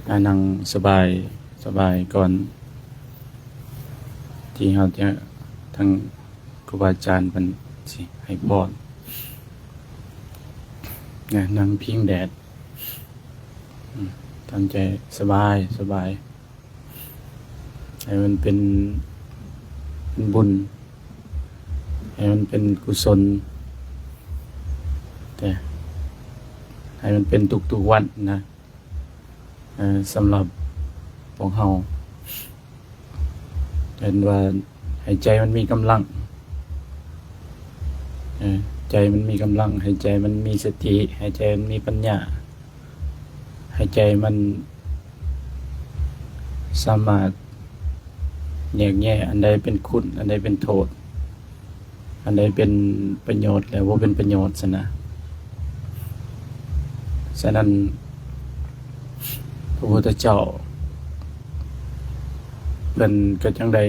นั่งสบายก่อนที่เราจะทั้งครูบาอาจารย์เป็นสิให้พรนั่งพิงแดดตั้งใจสบายให้มันเป็นบุญให้มันเป็นกุศลแต่ให้มันเป็นทุกวันนะสำหรับพวกเราเห็นว่าให้ใจมันมีกำลังใจมันมีกำลังให้ใจมันมีสติให้ใจมันมีปัญญาให้ใจมันสามารถแยกแยะอันใดเป็นคุณอันใดเป็นโทษอันใดเป็นประโยชน์และว่าเป็นประโยชน์ฉะนั้นพระพุทธเจ้าเป็นก็จังใด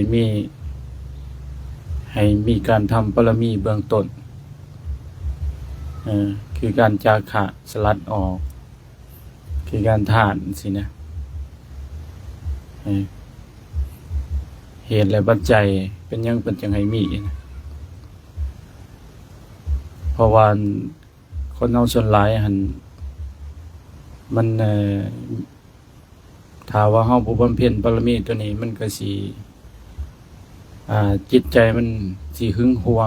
ให้มีการทำปรมีเบื้องต้นคือการจาคะสลัดออกคือการทานสินะเหตุและปัจจัยเป็นยังเป็นจังให้มีนะเพราะว่าคนเอาส่วนหลายหันมันถ้าว่าเฮาบ่บำเพ็ญปรมีตัวนี้มันก็สิจิตใจมันสิหึงหว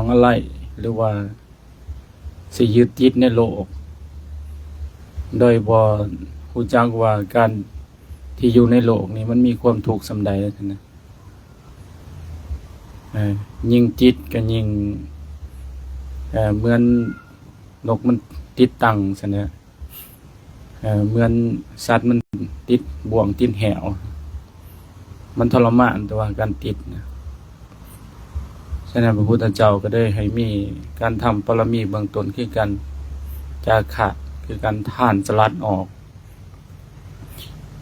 งอะไรหรือว่าสิยึดติดในโลกโดยบ่รู้จักว่าการที่อยู่ในโลกนี้มันมีความทุกข์ส่ำใดนะยิ่งจิตก็ยิ่งเหมือนนกมันติดตังซะนะเหมือนสัตว์มันติดบ่วงติดแหวมันทรมานตัวการติดนะฉะนั้นพระพุทธเจ้าก็ได้ให้มีการทำปรมีเบื้องต้นคือการจาคะคือการท่านสลัดออก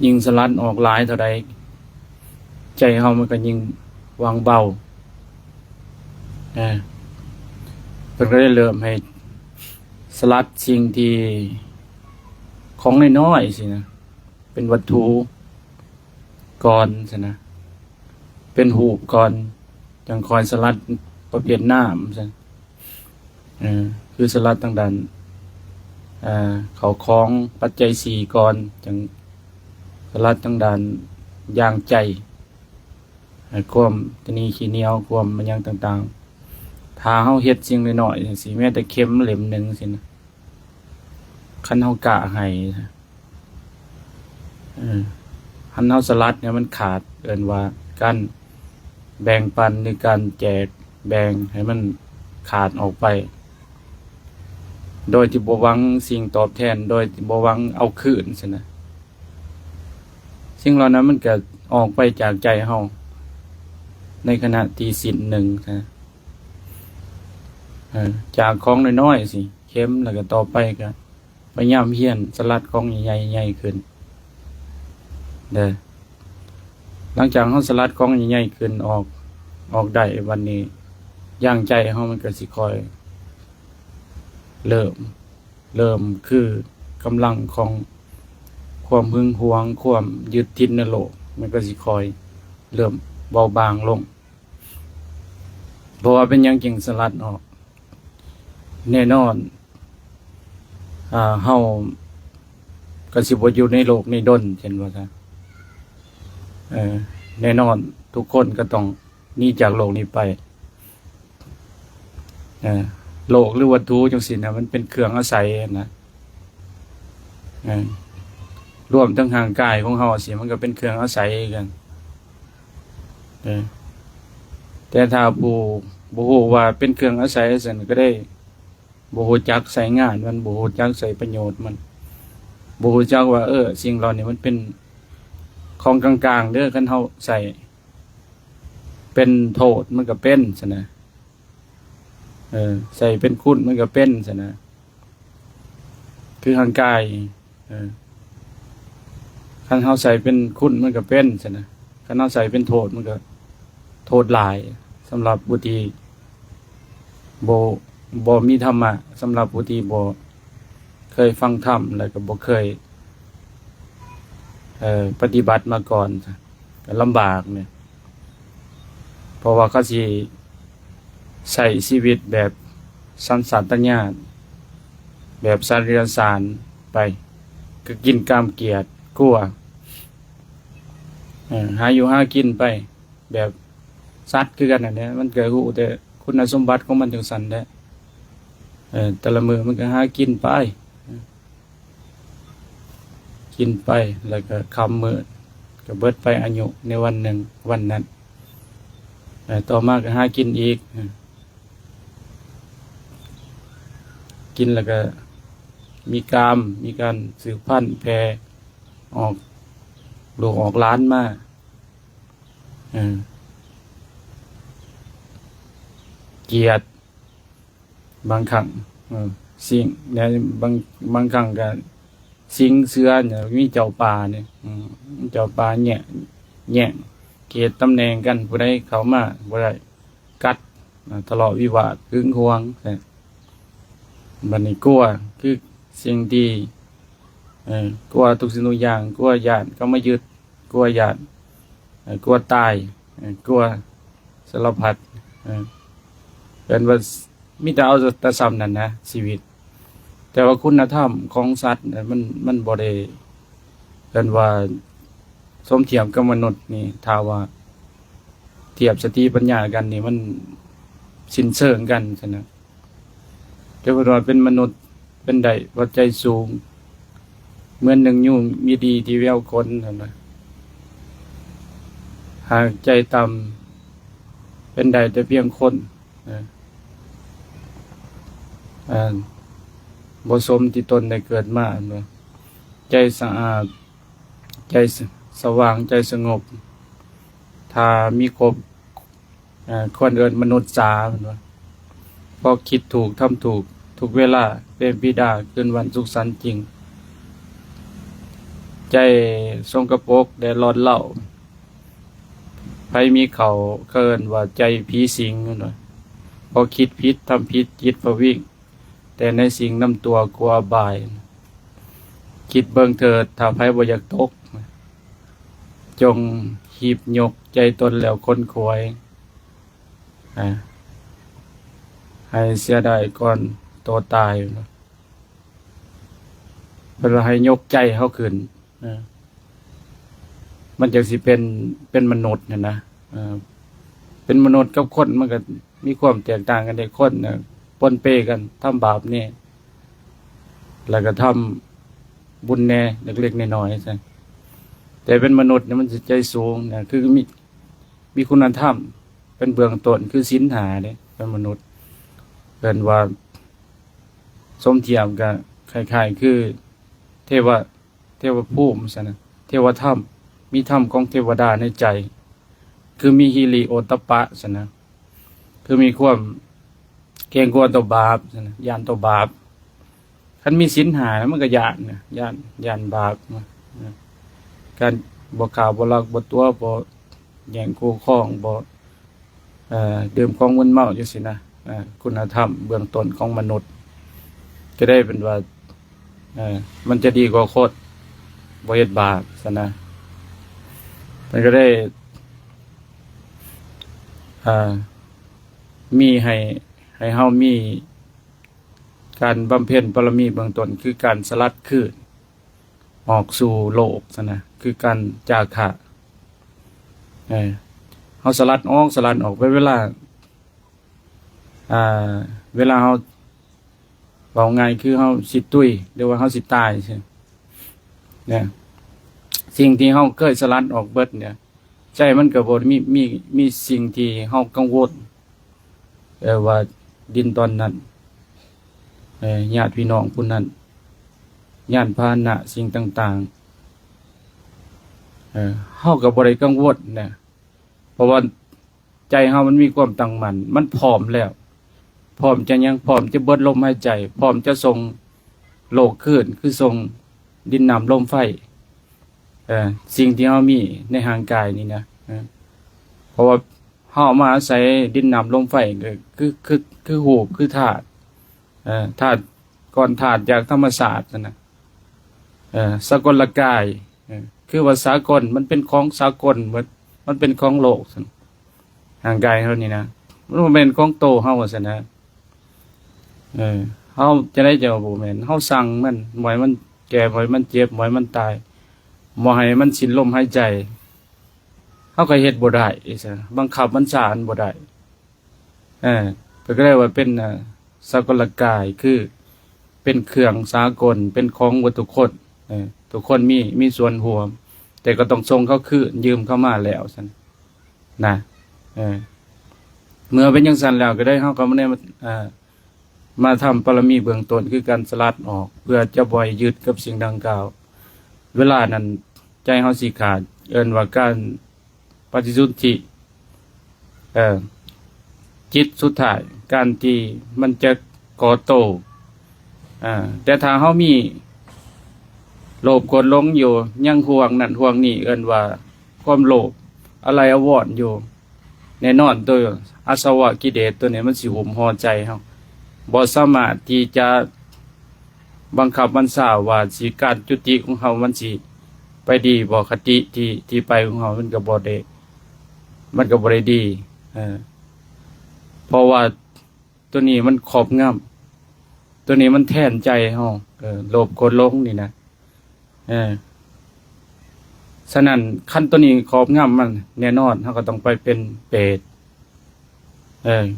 ยิ่งสลัดออกหลายเท่าใดใจเฮามันก็ยิ่งวางเบาเพิ่นก็ได้เริ่มให้สลัดสิ่งที่ของน้อยๆสินะเป็นวัตถุก่อนสินะเป็นหูปก่อนจังคอยสลัดประเภทน้ำสิคือสลัดต่างๆเขาคล้องปัจจัยสี่ก่อนจังสลัดต่างๆย่างใจความตนีขี้เหนียวความมันยังต่างๆถ้าเฮาเฮ็ดสิ่งน้อยๆสิแม้แต่เข็มเล่มหนึ่งสินะคันเฮากะให้คันเฮาสลัดเนี่ยมันขาดเอิ้นว่าการแบ่งปันหรือการแจกแบ่งให้มันขาดออกไปโดยที่บ่หวังสิ่งตอบแทนโดยที่บ่หวังเอาคืนซั่นนะสิ่งเหล่านั้นมันก็ออกไปจากใจเฮาในขณะที่สิ้นหนึ่งนะจากของน้อยๆสิเข็มแล้วก็ต่อไปก็พยายามเฮียนสลัดของใหญ่ๆขึ้นหลังจากเฮาสลัดของใหญ่ๆขึ้นออกได้วันนี้ย่างใจเฮามันก็สิค่อยเริ่มคือกำลังของความหึงหวงความยึดติดในโลกมันก็สิค่อยเริ่มเบาบางลงเพราะว่าเป็นหยังจึงสลัดออกแน่นอนเฮาก็สิบ่อยู่ในโลกนี้ดนเช่นว่าซั่นแน่นอนทุกคนก็ต้องหนีจากโลกนี้ไปโลกหรือวัตถุจังซี่นะมันเป็นเครื่องอาศัยนะรวมทั้งร่างกายของเฮาสิมันก็เป็นเครื่องอาศัยกันแต่ถ้าบ่ฮู้ว่าเป็นเครื่องอาศัยซั่นก็ได้บ่ฮู้จักใช้งานมันบ่ฮู้จักใช้ประโยชน์มันบ่ฮู้จักว่าสิ่งเหล่านี้มันเป็นของกลางๆเด้อคันเฮาใส่เป็นโทษมันก็เป็นซั่นนะใส่เป็นคุณมันก็เป็นซั่นนะคือร่างกายคันเฮาใส่เป็นคุณมันก็เป็นซั่นนะคันเฮาใส่เป็นโทษมันก็โทษหลายสำหรับผู้ที่บ่มีธรรมะสำหรับผู้ที่บ่เคยฟังธรรมแล้วก็บ่เคย ปฏิบัติมาก่อนก็ลำบากเนี่ยเพราะว่าเขาสิใช้ชีวิตแบบสันสัตญาณแบบสัตว์เลี้ยงสารไปก็กินกามเกียรติกลัวหาอยู่หากินไปแบบสัตว์คือกันนั่นแหละมันเกิดรู้แต่คุณสมบัติของมันจังซั่นแหละแต่ละมื้อมันก็หากินไปกินไปแล้วก็ค่ำมื้อก็เบิดไปอายุในวันหนึ่งวันนั้นต่อมาก็หากินอีกกินแล้วก็มีกามมีการสืบพันธุ์แพร่ออกลูกออกหล้านมาเกียรติบางครั้งสิ่งเนี่ยบางครั้งก็สิงเสือเนี่ยมีเจ้าป่าเนี่ยเจ้าป่าแย่งเขตตำแหน่งกันผู้ใดเข้ามาผู้ใดกัดทะเลาะวิวาทหึงหวงบัดนี้กลัวคือสิ่งที่กลัวทุกสิ่งทุกอย่างกลัวญาติเขามายึดกลัวญาติกลัวตายกลัวสารพัดเป็นว่ามิแต่เอาแต่ซ้ำนั่นนะชีวิตแต่ว่าคุณธรรมของสัตว์มันบ่ได้เป็นว่าสมเทียมกับมนุษย์นี่ถ้าว่าเทียบสติปัญญากันนี่มันสิ้นเชิงกันฉะนั้นแต่ว่าเป็นมนุษย์เป็นได้ปัจจัยสูงเหมือนหนึ่งยุ่งมีดีที่แววคนนั่นนะหากใจต่ำเป็นได้แต่เพียงคนบ่สมที่ตนได้เกิดมาใจสะอาดใจสว่างใจสงบถ้ามีครบควรเอิ้นมนุษย์สาเพราะคิดถูกทำถูกทุกเวลาเป็นบิดาคืนวันสุขสันต์จริงใจทรงกระปกแดดร้อนเล่าไผมีเขาเกินว่าใจผีสิงพอคิดผิดทำผิดจิตพวิ่งแต่ในสิ่งนำตัวกลัวบายคิดเบิ่งเถิดถ้าไผบ่อยากตกจงหีบยกใจตนแล้วค้นควยให้เสียได้ก่อนตัวตายเวลาให้ยกใจเขาขึ้นมันจะสิเป็นมนุษย์นะเป็นมนุษย์กับคนมันก็มีความแตกต่างกันในคนปนเปกันทำบาปนี่แล้วก็ทำบุญแน่เล็กๆน้อยๆใช่แต่เป็นมนุษย์เนี่ยมันจิตใจสูงนะคือมีคุณธรรมเป็นเบื้องต้นคือศีลห้าเนี่ยเป็นมนุษย์เป็นว่าสมเทียมกันคล้ายๆคือเทวภูมิใช่ไหมเทวธรรมมีธรรมของเทวดาในใจคือมีฮิริโอตตัปปะใช่ไหมคือมีความเกรงกลัวต่อบาปใช่ไหมยานต่อบาปคันมีศีลห้าแล้วมันก็ยานเนี่ยยานบาปการบ่ข่าวบ่ลักบ่ตัวบ่แย่งคู่ครองบ่ดื่มของมึนเมาจังซี่นะคุณธรรมเบื้องต้นของมนุษย์จะได้เป็นว่ามันจะดีกว่าโคตรบ่เฮ็ดบาปซะนะมันก็ได้มีให้เฮามีการบำเพ็ญบารมีเบื้องต้นคือการสลัดคืนออกสู่โลกซะนะคือการจาคะเฮาสลัดออกไปเวลาเฮาเว้าง่ายคือเฮาสิตุ้ยหรือว่าเฮาสิตายใช่เนี่ยสิ่งที่เฮาเคยสลัดออกเบิดเนี่ยใจมันก็บ่มีสิ่งที่เฮากังวลว่าดินตอนนั้นญาติพี่น้องผู้นั้นญาติพาหนะสิ่งต่างๆเฮาก็บ่ได้กังวลนะเพราะว่าใจเฮามันมีความตั้งมั่นมันพร้อมแล้วพร้อมจะยังพร้อมจะเบิดลมหายใจพร้อมจะส่งโลกขึ้นคือส่งดินน้ำลมไฟสิ่งที่เฮามีในร่างกายนี่นะเพราะว่าเฮามาอาศัยดินน้ำลมไฟก็คือรูปคือธาตุธาตุก่อนธาตุจากธรรมศาสตร์นะสกลกาย คือว่าสากลมันเป็นของสากลหมดมันเป็นของโลกซั่นห่างไกลเฮานี่นะมันบ่แม่นของโตเฮาว่าซั่นนะเฮาจะได้เจ้าบ่แม่นเฮาสั่งมันบ่ให้มันแก่บ่ให้มันเจ็บบ่ให้มันตายบ่ให้มันสิ้นลมหายใจเฮาก็เฮ็ดบ่ได้อีซั่นบังคับบัญชาอันบ่ได้เพิ่นก็เลยว่าเป็นสากลกายคือเป็นเครื่องสากลเป็นของวัตถุคนทุกคนมีส่วนร่วมแต่ก็ต้องส่งเขาคืนยืมเข้ามาแล้วซั่นนะเมื่อเป็นจังซั่นแล้วก็ได้เฮาก็บ่ได้มาทำปรมีเบื้องต้นคือการสลัดออกเพื่อจะบ่ให้ยึดกับสิ่งดังกล่าวเวลานั้นใจเฮาสิขาดเอิ้นว่าการปฏิสุทธิจิตสุดท้ายการที่มันจะก่อโตแต่ถ้าเฮามีโลภโกรธหลงอยู่ยังห่วงนั่นห่วงนี่เอิ้นว่าความโลภอะไรอาวรณ์อยู่แน่นอนตัวอาสวะกิเลสตัวนี้มันสิหุ้มห่อใจเฮาบ่สามารถที่จะบังคับบัญชาว่าสิการจุติของเฮามันสิไปดีบ่คติที่ไปของเฮามันก็บ่ได้ดีเพราะว่าตัวนี้มันครอบงำตัวนี้มันแทนใจเฮาโลภโกรธหลงนี่นะฉะนั้นคันตัวนี้ครอบงำมันแน่นอนเฮาก็ต้องไปเป็นเปรต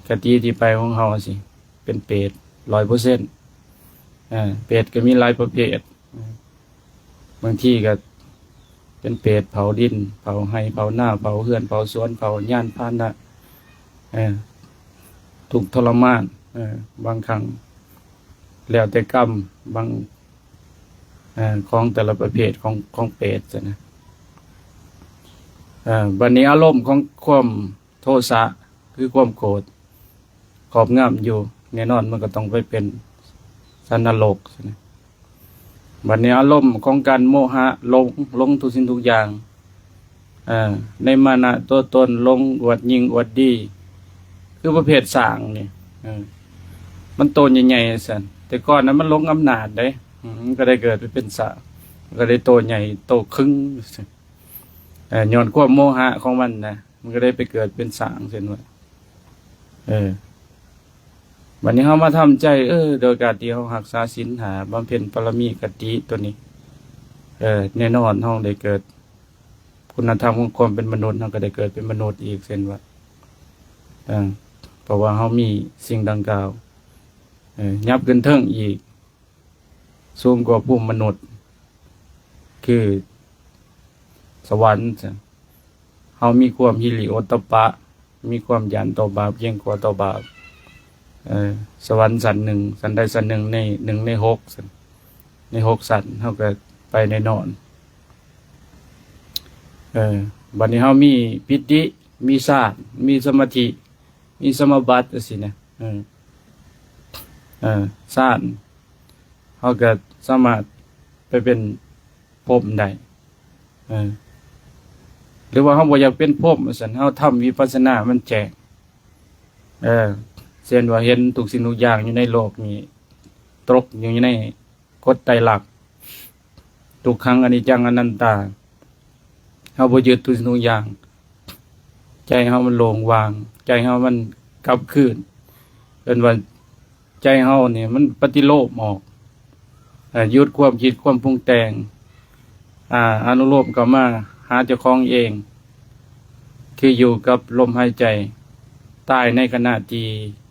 คติที่ไปของเฮาสิเป็นเปรต 100%เปรตก็มีหลายประเภทบางทีก็เป็นเปรตเผาดินเผาไร่เผานาเผาเรือนเผาสวนเผาย่านพาหนะถูกทรมานบางครั้งแล้วแต่กรรมบางของแต่ละประเภทของเปรตนะบัดนี้อารมณ์ของความโทสะคือความโกรธครอบงำอยู่แน่นอนมันก็ต้องไปเป็นสันนรกนะบัดนี้อารมณ์ของการโมหะหลงทุกสิ่งทุกอย่างในมานะตัวตนหลงอวดยิ่งอวดดีคือประเภทสร้างนี่มันโตใหญ่ๆซั่นแต่ก่อนนั้นมันหลงอำนาจได้มันก็ได้เกิดไปเป็นสร้างก็ได้โตใหญ่โตครึ่งย้อนความโมหะของมันนะมันก็ได้ไปเกิดเป็นสร้างซั่นว่าวันนี้เฮามาทำใจโดยการที่เฮารักษาศีลหาบำเพ็ญปรมีกติตัวนี้แน่นอนเฮาได้เกิดคุณธรรมของความเป็นมนุษย์เฮาก็ได้เกิดเป็นมนุษย์อีกเช่นว่าเพราะว่าเฮามีสิ่งดังกล่าวยับขึ้นเทิงอีกสูงกว่าภูมิมนุษย์คือสวรรค์เฮามีความหิริโอตตัปปะมีความหยั่นต่อบาปเพียงกว่าต่อบาปสวรรค์สันหนึ่งสันใดสันหนึ่งใน1 ใน 6ใน6สันเฮาก็ไปแน่นอนบัดนี้เฮามีปิติมีฌานมีสมาธิมีสมาบัติจังซี่นะฌานเฮาก็สามารถไปเป็นพรหมได้หรือว่าเฮาบ่อยากเป็นพรหมซั่นเฮาทำวิปัสสนามันแจ้งเช่นว่าเห็นทุกสิ่งทุกอย่างอยู่ในโลกนี้ตกอยู่ในกฎไตรลักษณ์ทุกครั้งอนิจจังอนันตาเฮาบ่ยึดทุกสิ่งทุกอย่างใจเฮามันโล่งวางใจเฮามันกลับคืนเป็นว่าใจเฮาเนี่ยมันปฏิโลมออกหยุดความคิดความปรุงแต่งอนุโลมเข้ามาหาเจ้าของเองคืออยู่กับลมหายใจตายในขณะที่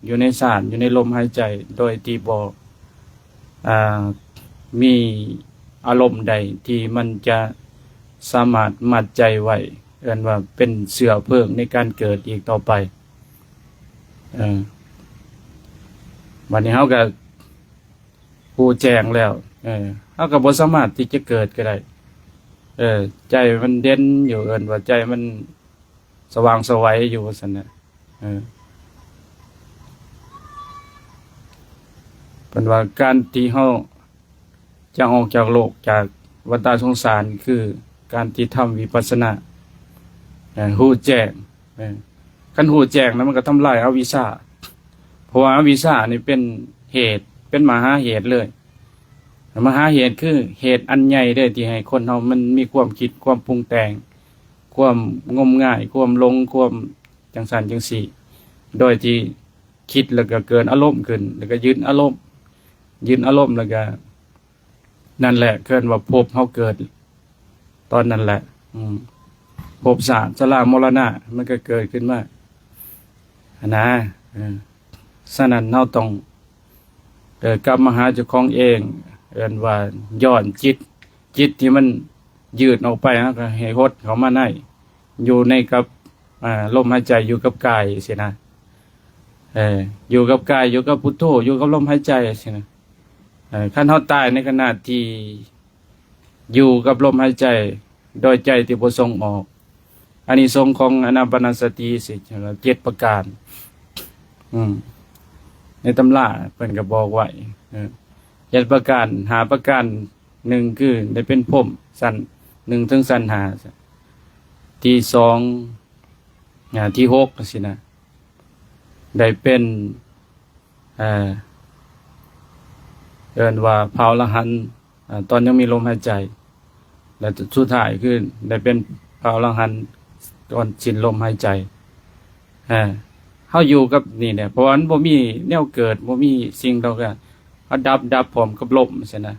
อยู่ในสารอยู่ในลมหายใจโดยที่บ่มีอารมณ์ใดที่มันจะสามารถมัดใจไว้เอิ้นว่าเป็นเชื้อเพลิงในการเกิดอีกต่อไปวันนี้เฮาก็ผู้แจ้งแล้วเฮาก็บ่สามารถที่จะเกิดก็ได้ใจมันเด่นอยู่เอิ้นว่าใจมันสว่างไสวอยู่ว่าซั่นน่ะเป็นว่าการที่เฮาจะออกจากโลกจากวัฏสงสารคือการที่ทำวิปัสสนาฮู้แจ้งคันฮู้แจ้งแล้วมันก็ทำลายอวิชชาเพราะว่าอวิชชานี่เป็นเหตุเป็นมหาเหตุเลย มหาเหตุคือเหตุอันใหญ่เด้อที่ให้คนเฮามันมีความคิดความปรุงแต่งความงมง่ายความหลงความจังซั่นจังซี่โดยที่คิดแล้วก็เกินอารมณ์ขึ้นแล้วก็ยึดอารมณ์แล้วก็นั่นแหละเกินว่าภพเฮาเกิดตอนนั้นแหละภพศาสตร์ชรามรณะมันก็เกิดขึ้นมานะฉะนั้นเฮาต้องกลับมาหาเจ้าของเองเอิ้นว่าย้อนจิตที่มันยืดออกไปก็ให้หดเข้ามาในอยู่ในกับลมหายใจอยู่กับกายสินะอยู่กับกายอยู่กับพุทโธอยู่กับลมหายใจสินะคันเฮาตายในขณะที่อยู่กับลมหายใจโดยใจที่บ่ส่งออกอานิสงส์ของอานาปานสติสิ7ประการในตำราเพิ่นก็บอกไว้7ประการหาประการ1คือได้เป็นพรหมสั้น1ถึงสั้น5ที่2ที่6สินะได้เป็นเอิ้นว่าพระอรหันต์ตอนยังมีลมหายใจและสุดท้ายคือได้เป็นพระอรหันต์ตอนสิ้นลมหายใจเฮาอยู่กับนี่เนี่ยเพราะว่ามันบ่มีแนวเกิดบ่มีสิ่งเท่ากันเฮาดับพร้อมกับลมซั่นนะ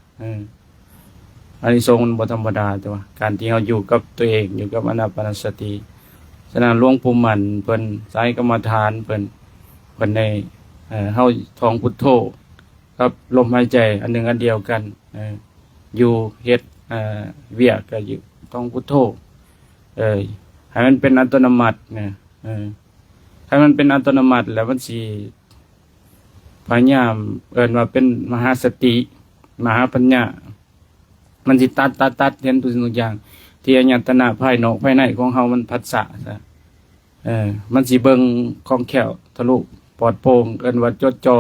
อานิสงส์มันบ่ธรรมดาตัวการที่เฮาอยู่กับตัวเองอยู่กับอานาปานสติฉะนั้นหลวงปู่มั่นเพิ่นสายกรรมฐานเพิ่นในเฮาท่องพุทโธกับลมหายใจอันหนึ่งอันเดียวกันอยู่เฮ็ดเวียกก็อยู่ท่องพุทโธให้มันเป็นอัตโนมัตินะให้มันเป็นอัตโนมัติแล้วมันสิพยายามเอิ้นว่าเป็นมหาสติมหาปัญญามันสิตัดเห็นทุกสิ่งทุกอย่างที่อายตนะภายนอกภายในของเฮามันผัสสะซะมันสิเบิ่งคล่องแคล่วทะลุปลอดโปร่งเอิ้นว่าจดจ่อ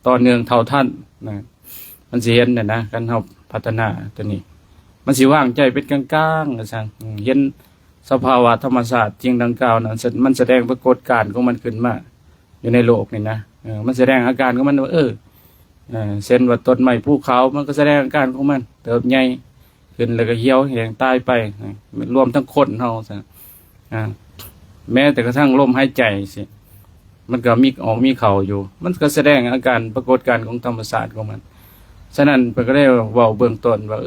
ต่อเนื่องเท่าทันนะมันสิเห็นนะกันเฮาพัฒนาตัวนี้มันสิว่างใจเป็นกลางๆซั่นเห็นสภาวะธรรมชาติจริงดังกล่าวนั้นมันแสดงปรากฏการณ์ของมันขึ้นมาอยู่ในโลกนี่นะมันแสดงอาการของมันว่าเส้นว่าต้นไม้ภูเขามันก็แสดงอาการของมันเติบใหญ่ขึ้นแล้วก็เหี่ยวแห้งตายไปรวมทั้งคนเฮาซะแม้แต่กระทั่งลมหายใจสิมันก็มีออกมีเข้าอยู่มันก็แสดงอาการปรากฏการณ์ของธรรมชาติของมันฉะนั้นเพิ่นก็ได้เว้าเบื้องต้นว่า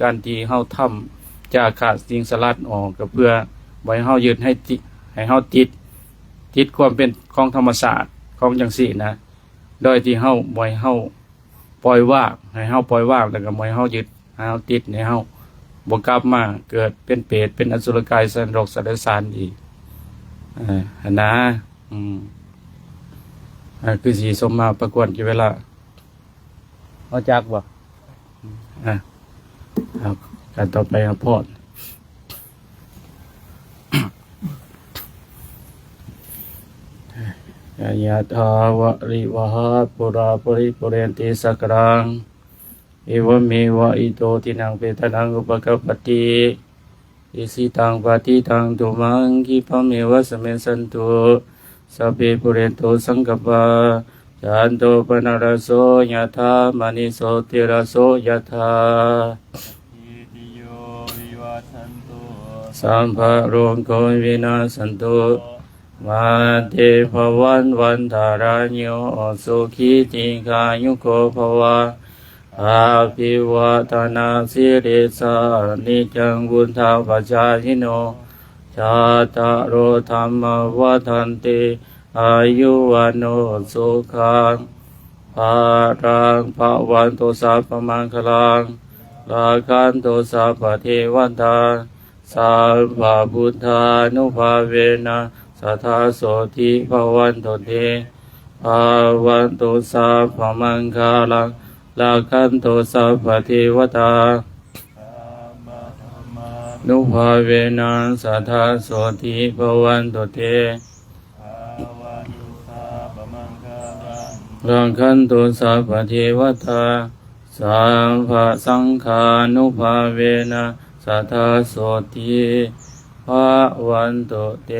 การที่เฮาทำจากขาดสิ่งสลัดออกก็เพื่อบ่ให้เฮายึดให้เฮาติดความเป็นของธรรมชาติของจังซี่นะโดยที่เฮาบ่ให้เฮาปล่อยว่างให้เฮาปล่อยว่างแล้วก็บ่ให้เฮายึดให้เฮาติดให้เฮาบ่กลับมาเกิดเป็นเปรตเป็นอสุรกายสันนรกสัตว์เดรัจฉานอีกนะคือสีสมมาประกวดกี่เวลาเอาจักบ่การต่อไปครับพ่อยะถาวะริวหาปุราปริปุเรนติสักรังเอวเมวะอิโตทินังเปตนังอุปกัปปติอิสิตังปฏิตังตุมังคิปะเมวะสเมสันตุสัพเพปุเรนโตสังกปาจันโตปนรสโสยะถามณิโสติรสโสยะถาสัมภะโรโควินาสันตุมาเตภวันวันธารายโยสุขีติกายุโกภวะอาภิวาทนาสิริสานิจังวุฒาปัจจายโนชาตารโอธรรมวัฏันติอายุวันโนสุขังภารังภวันตุสัพพมังคลังลาคันตุสัพพเทวันตาสัพพพุทธานุภาเวนะสัทธาโสติภวันตุเตภวันตุสัพพมังคลังลาคันตุสัพพเทวตานุภาเวนะสัทธาโสติภวันตุเตรังคันตุสัพพเทวตาสัพพสังฆานุภาเวนะสัทธาโสติภวันตุเต